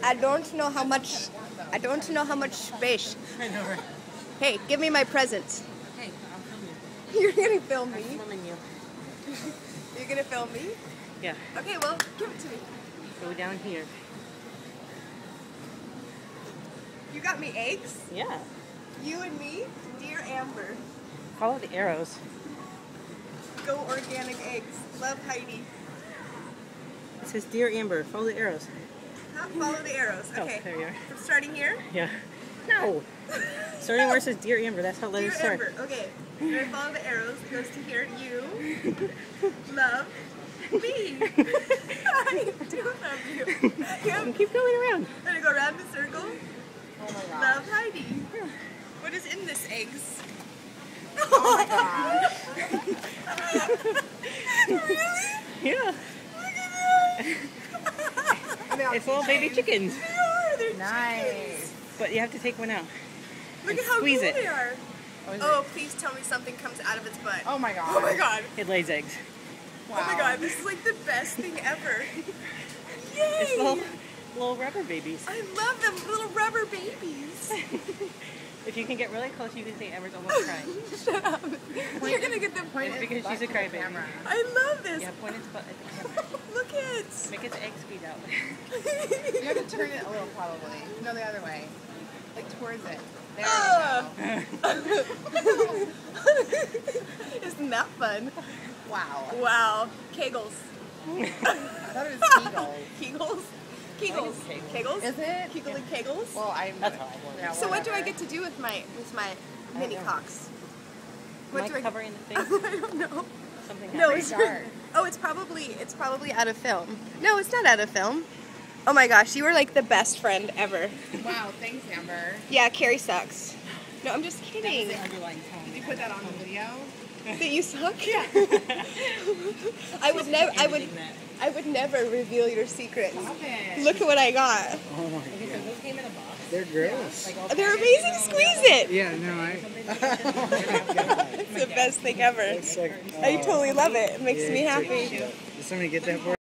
I don't know how much. I don't know how much space. I know, right? Hey, give me my presents. Hey, I'll film you. You're gonna film I'm me. filming you. You're gonna film me. Yeah. Okay, well, give it to me. Go down here. You got me eggs. Yeah. You and me, dear Amber. Follow the arrows. Go organic eggs. Love Heidi. It says Dear Amber. Follow the arrows. Huh? Follow the arrows. Oh, Okay. there you are. From starting here. Yeah. No. Starting where it says Dear Amber. That's how Dear letters start. Amber. Okay. You're gonna follow the arrows. It goes to here. You love me. I do love you. Yep. Keep going around. I'm gonna go around the circle. Oh my god. Love Heidi. What is in this eggs? Oh my god. Really? Yeah. Look at that. It's little baby chickens. They are. They're Nice. chickens. But you have to take one out. Look And at how squeeze cool it. they are. What is Oh, please tell me something comes out of its butt. Oh my god. Oh my god. It lays eggs. Wow. Oh my god, this is like the best thing ever. It's Yay! little rubber babies. I love them, little rubber babies. If you can get really close, you can say Amber's almost crying. Shut up. You're gonna get them. Point It's it because butt she's a to the crybaby. camera. I love this. Yeah, point its butt at the camera. Look it. Make its egg squeeze out. You have to turn it a little probably. No, the other way. Like towards it. There we go. Isn't that fun? Wow. Wow. Kegels. I thought it was Kegels. Kegels? Kegels. Kegels? Is it? Kegel and Kegels? Well, I'm. That's how I want it. Yeah, So what do I whatever. get to do with my mini know. cocks? Am I covering the thing? I don't know. Something No, happened. it's Dark. Oh, it's probably out of film. No, it's not out of film. Oh my gosh, you were like the best friend ever. Wow, thanks, Amber. Yeah, Carrie sucks. No, I'm just That was kidding. the underlying tone. Did you put that on the video? That you suck? Yeah. I would never. Editing that. I would never reveal your secrets. Stop it. Look at what I got. Oh my Okay, so god. those came in a box. They're gross. Like all They're packaged, amazing. you know, Squeeze without- it. Yeah, no, I. It's the best thing ever. It's like, I totally love it. It makes yeah, me it's like- happy. Did somebody get that for